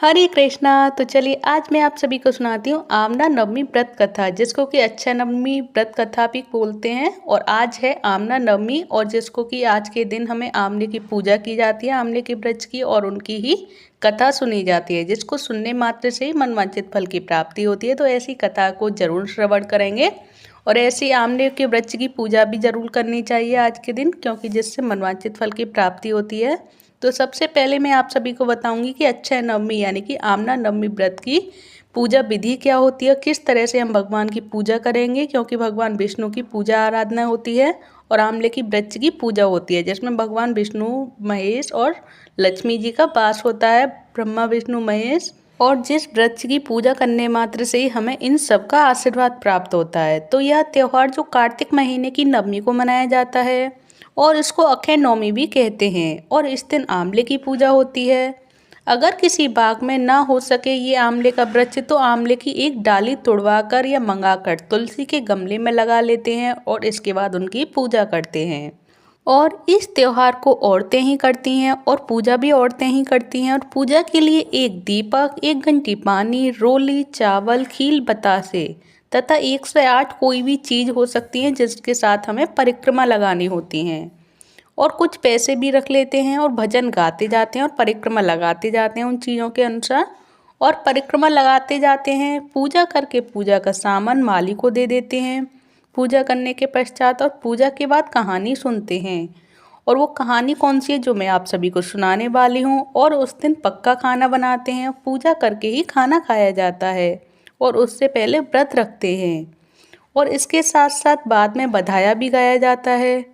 हरे कृष्णा। तो चलिए आज मैं आप सभी को सुनाती हूँ आमना नवमी व्रत कथा, जिसको कि अक्षय नवमी व्रत कथा भी बोलते हैं। और आज है आमना नवमी, और जिसको कि आज के दिन हमें आमले की पूजा की जाती है, आमले के वृक्ष की, और उनकी ही कथा सुनी जाती है, जिसको सुनने मात्र से ही मनवांछित फल की प्राप्ति होती है। तो ऐसी कथा को जरूर श्रवण करेंगे, और ऐसे आमले के वृक्ष की पूजा भी जरूर करनी चाहिए आज के दिन, क्योंकि जिससे मनवांछित फल की प्राप्ति होती है। तो सबसे पहले मैं आप सभी को बताऊंगी कि अक्षय नवमी यानी कि आमना नवमी व्रत की पूजा विधि क्या होती है, किस तरह से हम भगवान की पूजा करेंगे, क्योंकि भगवान विष्णु की पूजा आराधना होती है और आमले की वृक्ष की पूजा होती है, जिसमें भगवान विष्णु, महेश और लक्ष्मी जी का वास होता है, ब्रह्मा विष्णु महेश। और जिस वृक्ष की पूजा करने मात्र से ही हमें इन सब का आशीर्वाद प्राप्त होता है। तो यह त्योहार जो कार्तिक महीने की नवमी को मनाया जाता है, और इसको अक्षय नवमी भी कहते हैं, और इस दिन आंवले की पूजा होती है। अगर किसी बाग में ना हो सके ये आंवले का वृक्ष, तो आंवले की एक डाली तोड़वाकर या मंगाकर तुलसी के गमले में लगा लेते हैं, और इसके बाद उनकी पूजा करते हैं। और इस त्योहार को औरतें ही करती हैं, और पूजा भी औरतें ही करती हैं। और पूजा के लिए एक दीपक, एक घंटी पानी, रोली, चावल, खील, बतासे तथा 108 कोई भी चीज़ हो सकती है जिसके साथ हमें परिक्रमा लगानी होती हैं। और कुछ पैसे भी रख लेते हैं, और भजन गाते जाते हैं और परिक्रमा लगाते जाते हैं उन चीज़ों के अनुसार। और परिक्रमा लगाते जाते हैं, पूजा करके पूजा का सामान माली को दे देते हैं पूजा करने के पश्चात। और पूजा के बाद कहानी सुनते हैं, और वो कहानी कौन सी है जो मैं आप सभी को सुनाने वाली हूँ। और उस दिन पक्का खाना बनाते हैं, पूजा करके ही खाना खाया जाता है, और उससे पहले व्रत रखते हैं। और इसके साथ साथ बाद में बधाया भी गाया जाता है।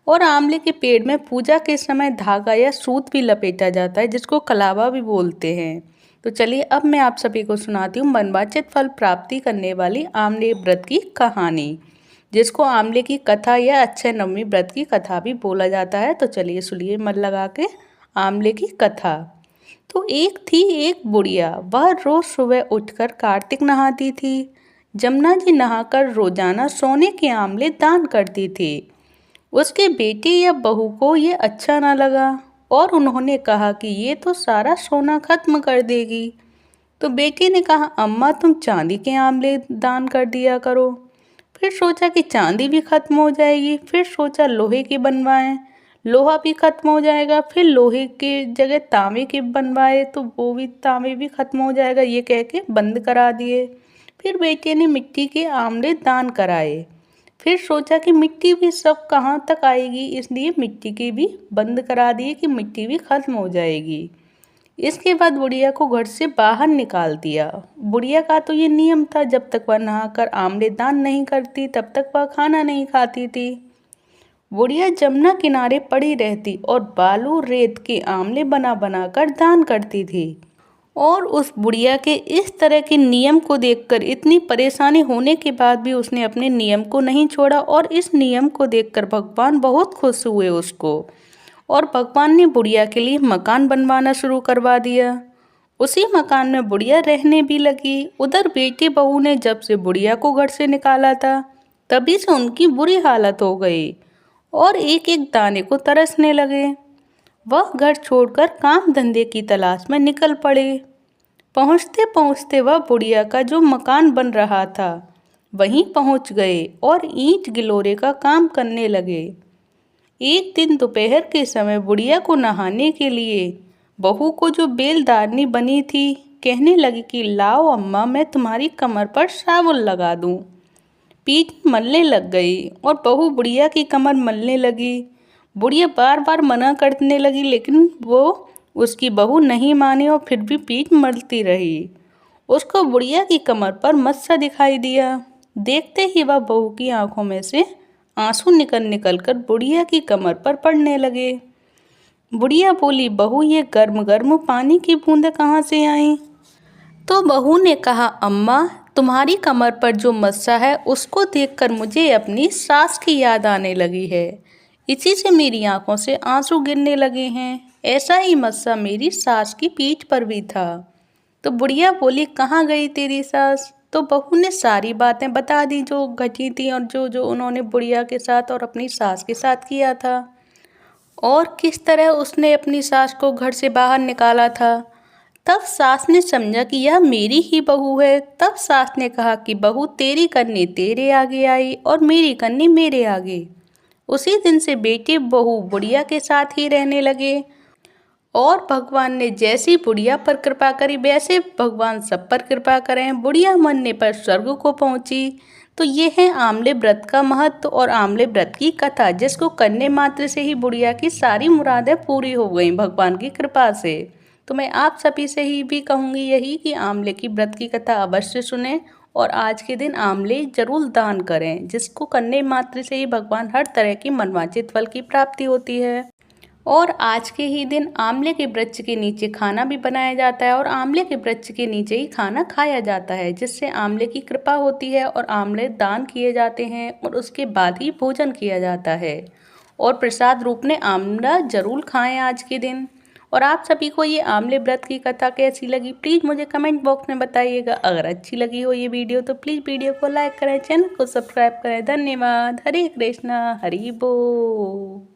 और आंवले के पेड़ में पूजा के समय धागा या सूत भी लपेटा जाता है, जिसको कलावा भी बोलते हैं। तो चलिए अब मैं आप सभी को सुनाती हूँ मनवांछित फल प्राप्ति करने वाली आंवले व्रत की कहानी, जिसको आंवले की कथा या अक्षय नवमी व्रत की कथा भी बोला जाता है। तो चलिए सुनिए मन लगा के आंवले की कथा। तो एक थी एक बुढ़िया, वह रोज सुबह उठकर कार्तिक नहाती थी। जमुना जी नहाकर रोजाना सोने के आंवले दान करती थी। उसके बेटे या बहू को ये अच्छा ना लगा, और उन्होंने कहा कि ये तो सारा सोना खत्म कर देगी। तो बेटे ने कहा, अम्मा तुम चांदी के आंवले दान कर दिया करो। फिर सोचा कि चांदी भी खत्म हो जाएगी, फिर सोचा लोहे के बनवाएं, लोहा भी खत्म हो जाएगा, फिर लोहे के जगह तांबे के बनवाए तो वो भी तांबे भी खत्म हो जाएगा, ये कह के बंद करा दिए। फिर बेटे ने मिट्टी के आंवले दान कराए। फिर सोचा कि मिट्टी भी सब कहाँ तक आएगी, इसलिए मिट्टी के भी बंद करा दिए कि मिट्टी भी खत्म हो जाएगी। इसके बाद बुढ़िया को घर से बाहर निकाल दिया। बुढ़िया का तो ये नियम था, जब तक वह नहाकर आंवले दान नहीं करती तब तक वह खाना नहीं खाती थी। बुढ़िया जमुना किनारे पड़ी रहती और बालू रेत के आंवले बना बना कर दान करती थी। और उस बुढ़िया के इस तरह के नियम को देखकर इतनी परेशानी होने के बाद भी उसने अपने नियम को नहीं छोड़ा, और इस नियम को देखकर भगवान बहुत खुश हुए उसको। और भगवान ने बुढ़िया के लिए मकान बनवाना शुरू करवा दिया। उसी मकान में बुढ़िया रहने भी लगी। उधर बेटी बहू ने जब से बुढ़िया को घर से निकाला था, तभी से उनकी बुरी हालत हो गई, और एक एक दाने को तरसने लगे। वह घर छोड़कर काम धंधे की तलाश में निकल पड़े। पहुँचते पहुँचते वह बुढ़िया का जो मकान बन रहा था वहीं पहुँच गए, और ईंट गिलोरे का काम करने लगे। एक दिन दोपहर के समय बुढ़िया को नहाने के लिए बहू को जो बेलदारनी बनी थी, कहने लगी कि लाओ अम्मा, मैं तुम्हारी कमर पर साबुन लगा दूं। पीठ मलने लग गई, और बहू बुढ़िया की कमर मलने लगी। बुढ़िया बार बार मना करने लगी, लेकिन वो उसकी बहू नहीं मानी, और फिर भी पीठ मलती रही। उसको बुढ़िया की कमर पर मस्सा दिखाई दिया। देखते ही वह बहू की आंखों में से आंसू निकल निकल कर बुढ़िया की कमर पर पड़ने लगे। बुढ़िया बोली, बहू ये गर्म गर्म पानी की बूंदें कहाँ से आईं? तो बहू ने कहा, अम्मा तुम्हारी कमर पर जो मस्सा है उसको देखकर मुझे अपनी सास की याद आने लगी है, इसी से मेरी आंखों से आंसू गिरने लगे हैं। ऐसा ही मस्सा मेरी सास की पीठ पर भी था। तो बुढ़िया बोली, कहाँ गई तेरी सास? तो बहू ने सारी बातें बता दी जो घटी थी, और जो जो उन्होंने बुढ़िया के साथ और अपनी सास के साथ किया था, और किस तरह उसने अपनी सास को घर से बाहर निकाला था। तब सास ने समझा कि यह मेरी ही बहू है। तब सास ने कहा कि बहू तेरी कन्नी तेरे आगे आई और मेरी कन्नी मेरे आगे। उसी दिन से बेटे बहू बुढ़िया के साथ ही रहने लगे और भगवान ने जैसी बुढ़िया पर कृपा करी वैसे भगवान सब पर कृपा करें। बुढ़िया मरने पर स्वर्ग को पहुंची। तो ये है आंवले व्रत का महत्व और आंवले व्रत की कथा, जिसको करने मात्र से ही बुढ़िया की सारी मुरादें पूरी हो गई भगवान की कृपा से। तो मैं आप सभी से ही भी कहूँगी यही कि आंवले की व्रत की कथा अवश्य सुने और आज के दिन आंवले जरूर दान करें, जिसको करने मात्र से ही भगवान हर तरह की मनवांछित फल की प्राप्ति होती है। और आज के ही दिन आंवले के वृक्ष के नीचे खाना भी बनाया जाता है और आंवले के वृक्ष के नीचे ही खाना खाया जाता है, जिससे आंवले की कृपा होती है और आंवले दान किए जाते हैं और उसके बाद ही भोजन किया जाता है। और प्रसाद रूप में आंवला जरूर खाएं आज के दिन। और आप सभी को ये आंवले व्रत की कथा कैसी लगी प्लीज़ मुझे कमेंट बॉक्स में बताइएगा। अगर अच्छी लगी हो ये वीडियो तो प्लीज़ वीडियो को लाइक करें, चैनल को सब्सक्राइब करें। धन्यवाद। हरे कृष्णा हरि बोल।